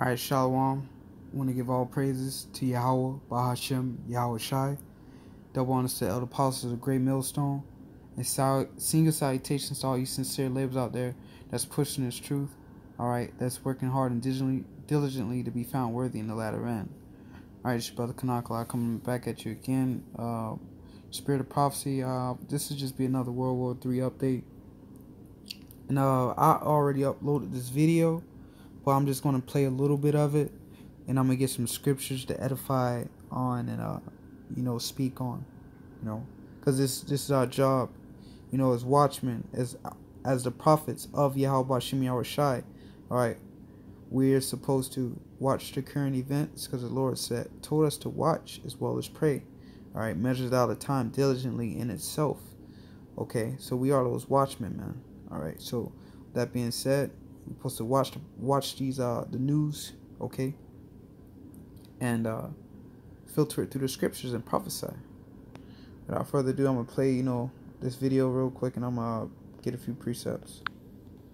Alright, Shalom. I want to give all praises to Yahweh, Bahashem, Yahweh Shai. Double honors to the elder apostles of the Great Millstone. And single salutations to all you sincere laborers out there that's pushing this truth. Alright, that's working hard and diligently to be found worthy in the latter end. Alright, it's your brother Kanakala coming back at you again. Spirit of Prophecy. This will just be another World War III update. And I already uploaded this video, but I'm just going to play a little bit of it, and I'm going to get some scriptures to edify on and speak on, because this is our job, as watchmen, as the prophets of Yahweh Bashem Yahweh Shai. All right, we're supposed to watch the current events because the Lord told us to watch as well as pray. All right, measures out the time diligently in itself. Okay, so we are those watchmen, man. All right, so that being said, we're supposed to watch these the news, okay, and filter it through the scriptures and prophesy. Without further ado, I'm gonna play this video real quick, and I'm gonna get a few precepts.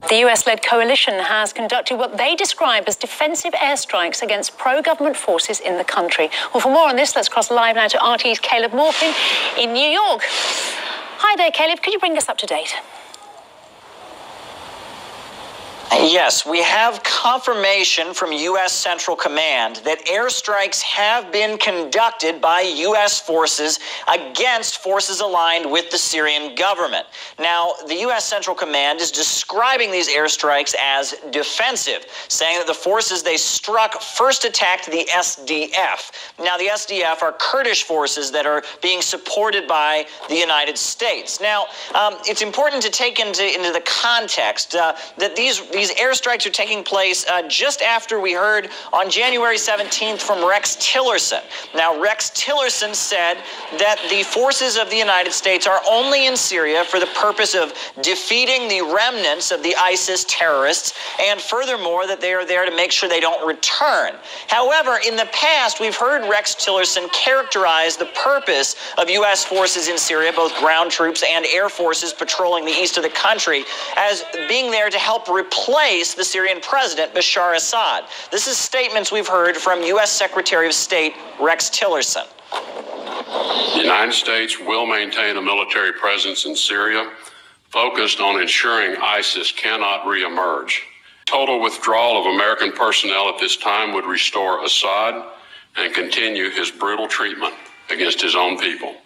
The US-led coalition has conducted what they describe as defensive airstrikes against pro-government forces in the country. Well, for more on this, let's cross live now to RT's Caleb Morphin in New York. Hi there, Caleb. Could you bring us up to date? Yes, we have confirmation from U.S. Central Command that airstrikes have been conducted by U.S. forces against forces aligned with the Syrian government. Now, the U.S. Central Command is describing these airstrikes as defensive, saying that the forces they struck first attacked the SDF. Now, the SDF are Kurdish forces that are being supported by the United States. Now, it's important to take into the context that these airstrikes are taking place just after we heard on January 17th from Rex Tillerson. Now, Rex Tillerson said that the forces of the United States are only in Syria for the purpose of defeating the remnants of the ISIS terrorists, and furthermore, that they are there to make sure they don't return. However, in the past, we've heard Rex Tillerson characterize the purpose of U.S. forces in Syria, both ground troops and air forces patrolling the east of the country, as being there to help replace the Syrian president, Bashar Assad. This is statements we've heard from U.S. Secretary of State Rex Tillerson. The United States will maintain a military presence in Syria, focused on ensuring ISIS cannot reemerge. Total withdrawal of American personnel at this time would restore Assad and continue his brutal treatment against his own people.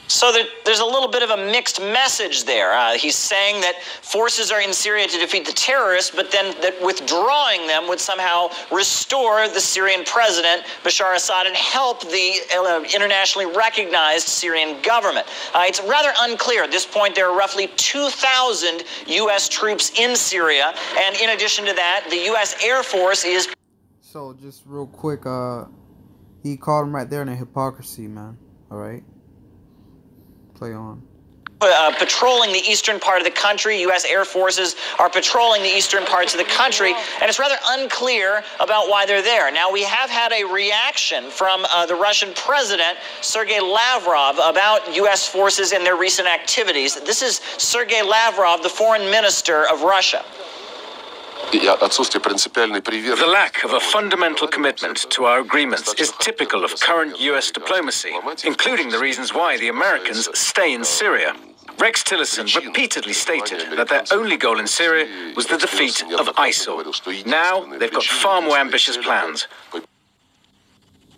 So there's a little bit of a mixed message there. He's saying that forces are in Syria to defeat the terrorists, but then that withdrawing them would somehow restore the Syrian president, Bashar Assad, and help the internationally recognized Syrian government. It's rather unclear. At this point, there are roughly 2,000 U.S. troops in Syria, and in addition to that, the U.S. Air Force is... So, just real quick, he called him right there in a hypocrisy, man. All right? Play on. Patrolling the eastern part of the country. U.S. Air Forces are patrolling the eastern parts of the country, and it's rather unclear about why they're there. Now, we have had a reaction from the Russian president, Sergei Lavrov, about U.S. forces and their recent activities. This is Sergei Lavrov, the foreign minister of Russia. The lack of a fundamental commitment to our agreements is typical of current U.S. diplomacy, including the reasons why the Americans stay in Syria. Rex Tillerson repeatedly stated that their only goal in Syria was the defeat of ISIL. Now, they've got far more ambitious plans.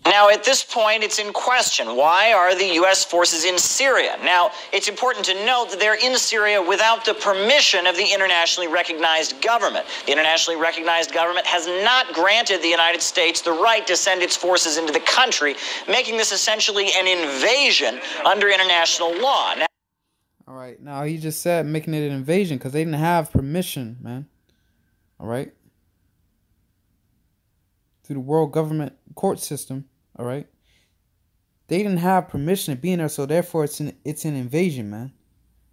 Now, at this point, it's in question. Why are the U.S. forces in Syria? Now, it's important to note that they're in Syria without the permission of the internationally recognized government. The internationally recognized government has not granted the United States the right to send its forces into the country, making this essentially an invasion under international law. Now, all right, now he just said making it an invasion because they didn't have permission, man. All right? Through the world government court system. All right, they didn't have permission to be in there, so therefore it's an invasion, man.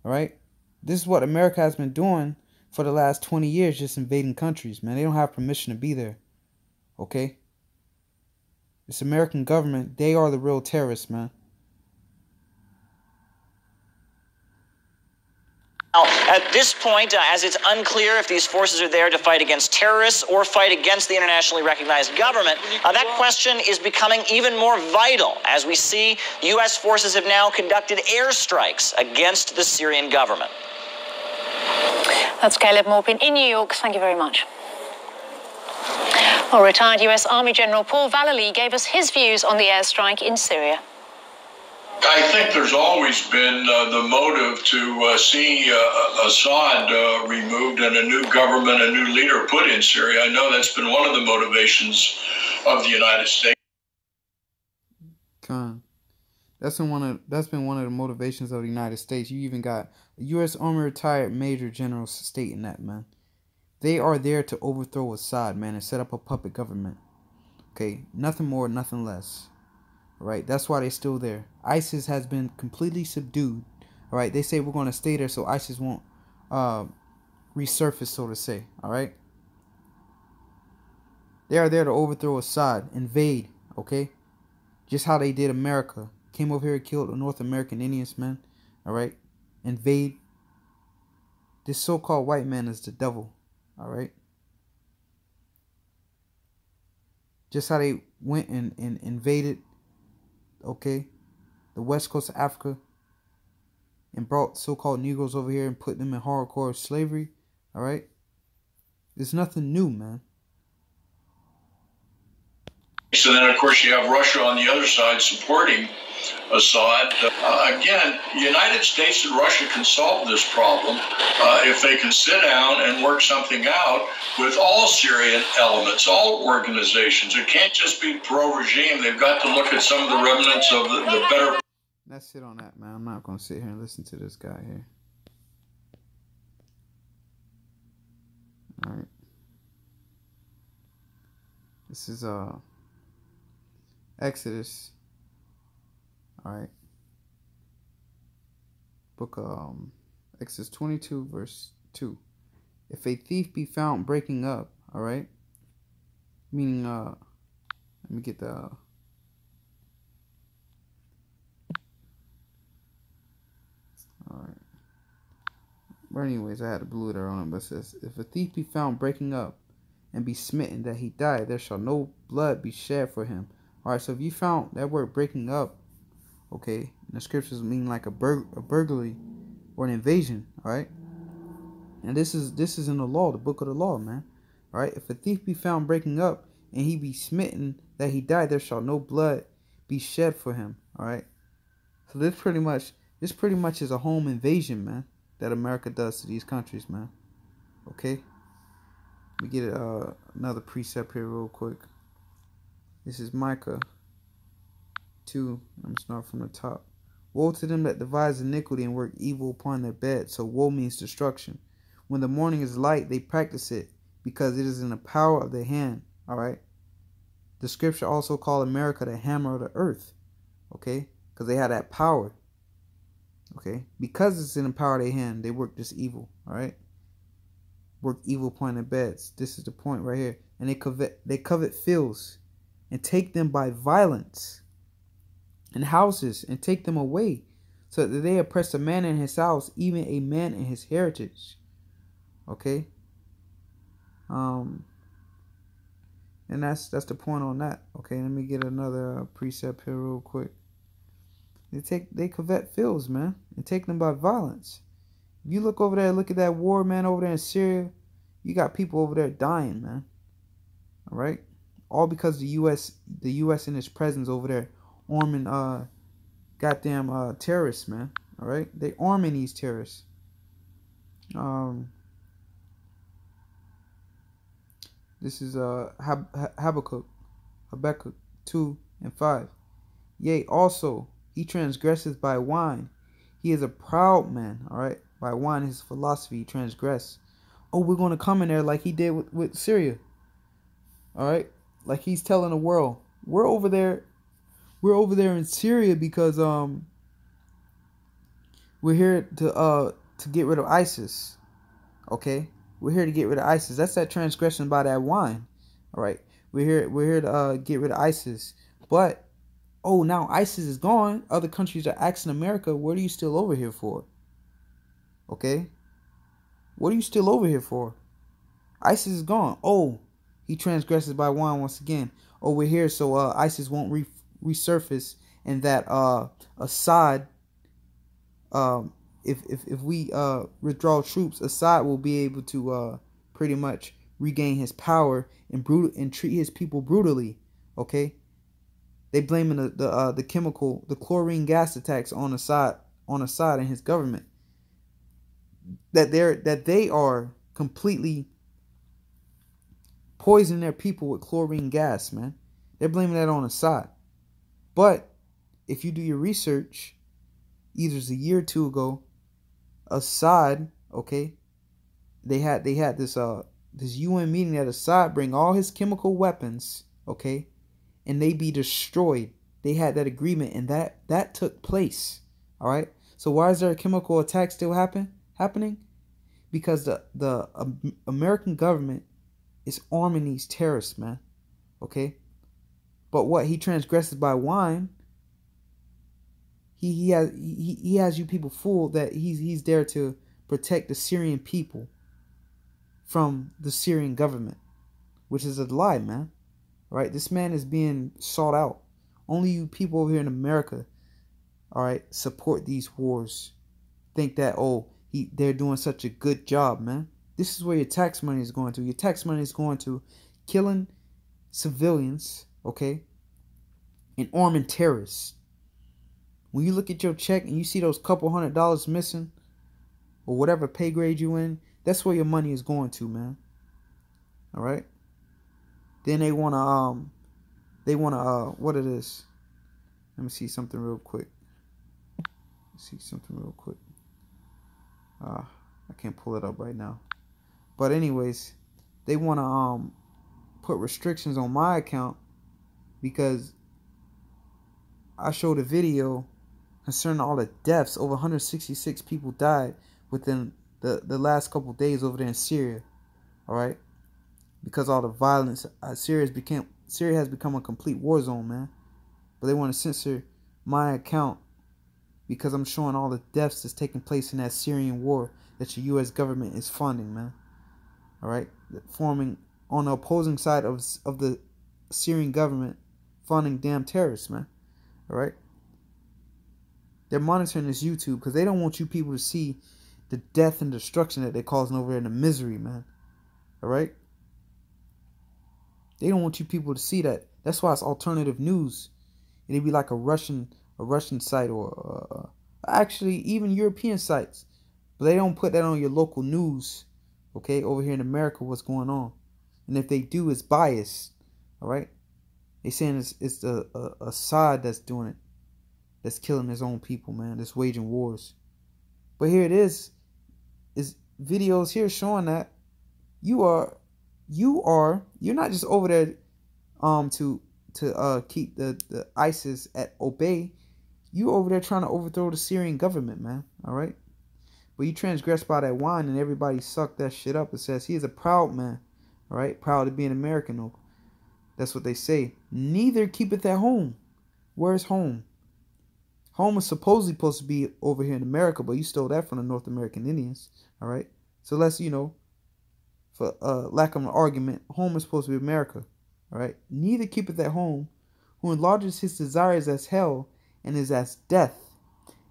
All right, this is what America has been doing for the last 20 years, just invading countries, man. They don't have permission to be there. Okay, this American government, they are the real terrorists, man. Now, at this point, as it's unclear if these forces are there to fight against terrorists or fight against the internationally recognized government, that question is becoming even more vital as we see U.S. forces have now conducted airstrikes against the Syrian government. That's Caleb Morpin in New York. Thank you very much. Well, retired U.S. Army General Paul Vallely gave us his views on the airstrike in Syria. I think there's always been the motive to see Assad removed and a new government, a new leader put in Syria. I know that's been one of the motivations of the United States. That's been one of the motivations of the United States. You even got a U.S. Army retired Major General stating that, man. They are there to overthrow Assad, man, and set up a puppet government. Okay, nothing more, nothing less. Right, that's why they're still there. ISIS has been completely subdued. All right, they say we're going to stay there so ISIS won't resurface, so to say. All right, they are there to overthrow Assad, invade. Okay, just how they did America. Came over here and killed the North American Indians, man. All right, invade. This so-called white man is the devil. All right, just how they went and invaded. Okay, the west coast of Africa, and brought so-called Negroes over here and put them in hardcore slavery. All right, there's nothing new, man. So then, of course, you have Russia on the other side supporting Assad. Again, the United States and Russia can solve this problem if they can sit down and work something out with all Syrian elements, all organizations. It can't just be pro-regime. They've got to look at some of the remnants of the better. That's it on that, man. I'm not going to sit here and listen to this guy here. All right. This is Exodus. All right. Book Exodus 22 verse 2. If a thief be found breaking up, all right? Meaning let me get the all right. But anyways, I had a blue there on it, but it says, if a thief be found breaking up and be smitten that he die, there shall no blood be shed for him. All right, so if you found that word breaking up, okay, and the scriptures mean like a burglary or an invasion, all right? And this is in the law, the book of the law, man. All right, if a thief be found breaking up and he be smitten that he died, there shall no blood be shed for him. All right. So this pretty much is a home invasion, man, that America does to these countries, man. Okay. Let me get another precept here real quick. This is Micah 2. I'm going to start from the top. Woe to them that devise iniquity and work evil upon their bed. So woe means destruction. When the morning is light, they practice it, because it is in the power of their hand. All right. The scripture also called America the hammer of the earth. Okay. Because they had that power. Okay. Because it's in the power of their hand, they work this evil. All right. Work evil upon their beds. This is the point right here. And they covet fields and take them by violence, and houses, and take them away, so that they oppress a man in his house, even a man in his heritage. Okay. And that's the point on that. Okay, let me get another precept here real quick. They covet fields, man, and take them by violence. If you look over there, look at that war, man, over there in Syria, you got people over there dying, man. All right, all because the U.S. and its presence over there arming goddamn terrorists, man. All right, they arming these terrorists. This is Habakkuk 2 and 5. Yea, also he transgresseth by wine. He is a proud man. All right, by wine his philosophy he transgress. Oh, we're gonna come in there like he did with Syria. All right, like he's telling the world, we're over there in Syria because we're here to get rid of ISIS. Okay, we're here to get rid of ISIS. That's that transgression by that wine. All right, we're here to get rid of ISIS. But oh, now ISIS is gone. Other countries are asking America, what are you still over here for? Okay, What are you still over here for? ISIS is gone. Oh, he transgresses by wine once again. Oh, we're here so ISIS won't resurface, and that Assad, if we withdraw troops, Assad will be able to pretty much regain his power and treat his people brutally. Okay, they blaming the chlorine gas attacks on Assad and his government. That they are completely poisoning their people with chlorine gas, man. They're blaming that on Assad. But if you do your research, either a year or two ago, Assad, okay, they had this UN meeting that Assad bring all his chemical weapons, okay, and they be destroyed. They had that agreement, and that took place. All right. So why is there a chemical attack still happening? Because the American government is arming these terrorists, man. Okay. But what he transgresses by wine. He has you people fooled that he's there to protect the Syrian people from the Syrian government, which is a lie, man. Right? This man is being sought out. Only you people over here in America, all right, support these wars. Think that they're doing such a good job, man. This is where your tax money is going to. Your tax money is going to killing civilians, okay, and arming terrorists. When you look at your check and you see those couple $100 missing, or whatever pay grade you in, that's where your money is going to, man. All right. Then they wanna what it is? Let me see something real quick. I can't pull it up right now. But anyways, they wanna put restrictions on my account because I showed a video concerning all the deaths. Over 166 people died within the last couple of days over there in Syria. All right, because all the violence, Syria has become a complete war zone, man. But they want to censor my account because I'm showing all the deaths that's taking place in that Syrian war that the U.S. government is funding, man. All right, forming on the opposing side of the Syrian government, funding damn terrorists, man. All right. They're monitoring this YouTube because they don't want you people to see the death and destruction that they're causing over there and the misery, man. All right? They don't want you people to see that. That's why it's alternative news. It'd be like a Russian site or actually even European sites. But they don't put that on your local news, okay, over here in America, what's going on. And if they do, it's biased. All right? They're saying it's the Assad that's doing it. That's killing his own people, man. That's waging wars. But here it is videos here showing that you're not just over there to keep the ISIS at obey. You over there trying to overthrow the Syrian government, man. All right. But you transgress by that wine, and everybody sucked that shit up and says he is a proud man. All right, proud to be an American. Though. That's what they say. Neither keepeth at home. Where's home? Home is supposedly supposed to be over here in America, but you stole that from the North American Indians. All right. So let's, for lack of an argument, home is supposed to be America. All right. Neither keepeth at home, who enlarges his desires as hell and is as death,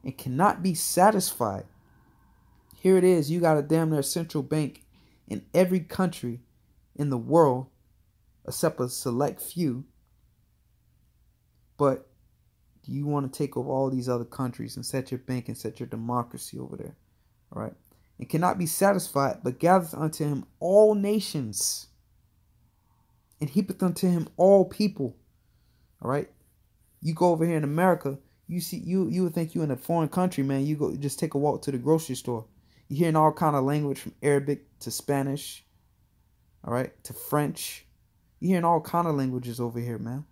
and cannot be satisfied. Here it is. You got a damn near central bank in every country in the world, except a select few. But you want to take over all these other countries and set your bank and set your democracy over there. All right. And cannot be satisfied, but gathereth unto him all nations, and heapeth unto him all people. All right. You go over here in America, you would think you in a foreign country, man. You go just take a walk to the grocery store. You're hearing all kind of language from Arabic to Spanish, all right, to French. You're hearing all kind of languages over here, man.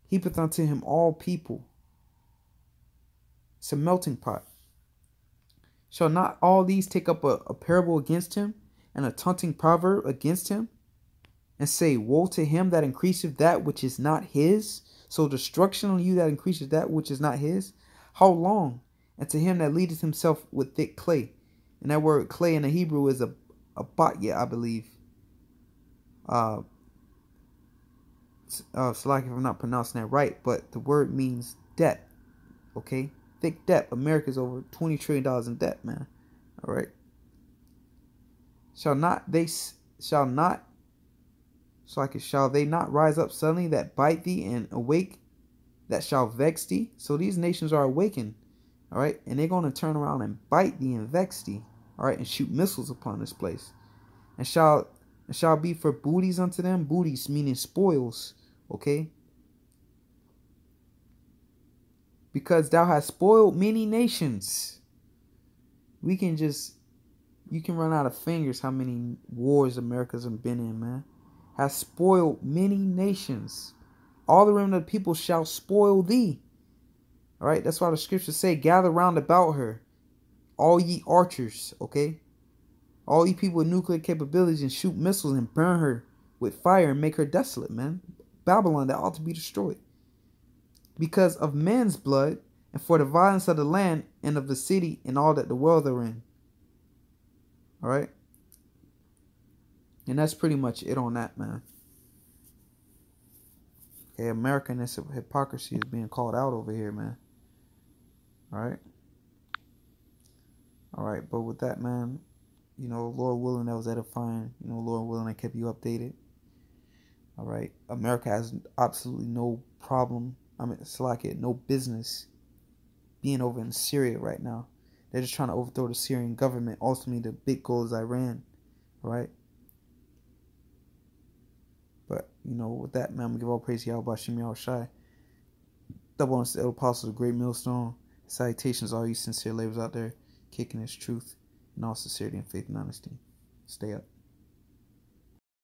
Heapeth unto him all people. It's a melting pot. Shall not all these take up a parable against him, and a taunting proverb against him, and say, woe to him that increaseth that which is not his? So destruction on you that increaseth that which is not his? How long? And to him that leadeth himself with thick clay. And that word clay in the Hebrew is a batya, I believe. Slack if I'm not pronouncing that right, but the word means debt. Okay? Thick debt. America's over $20 trillion in debt, man. Alright. Shall they not rise up suddenly that bite thee and awake that shall vex thee? So these nations are awakened. Alright? And they're going to turn around and bite thee and vex thee. Alright? And shoot missiles upon this place. And shall be for booties unto them. Booties meaning spoils. Okay? Because thou hast spoiled many nations. You can run out of fingers how many wars America's been in, man. Has spoiled many nations. All the remnant of the people shall spoil thee. Alright, that's why the scriptures say, gather round about her, all ye archers, okay? All ye people with nuclear capabilities, and shoot missiles and burn her with fire and make her desolate, man. Babylon, that ought to be destroyed. Because of men's blood, and for the violence of the land, and of the city, and all that dwell therein. Alright? And that's pretty much it on that, man. Okay, American hypocrisy is being called out over here, man. Alright? Alright, but with that, man, you know, Lord willing, that was edifying. You know, Lord willing, I kept you updated. Alright? America has absolutely no problem. I mean, it's like it, no business being over in Syria right now. They're just trying to overthrow the Syrian government. Ultimately, the big goal is Iran. Right? But, you know, with that, man, we give all praise to Yahweh Bashim Yahweh Shai. Double honors to the apostles of the great millstone. Salutations all you sincere laborers out there, kicking this truth in all sincerity and faith and honesty. Stay up.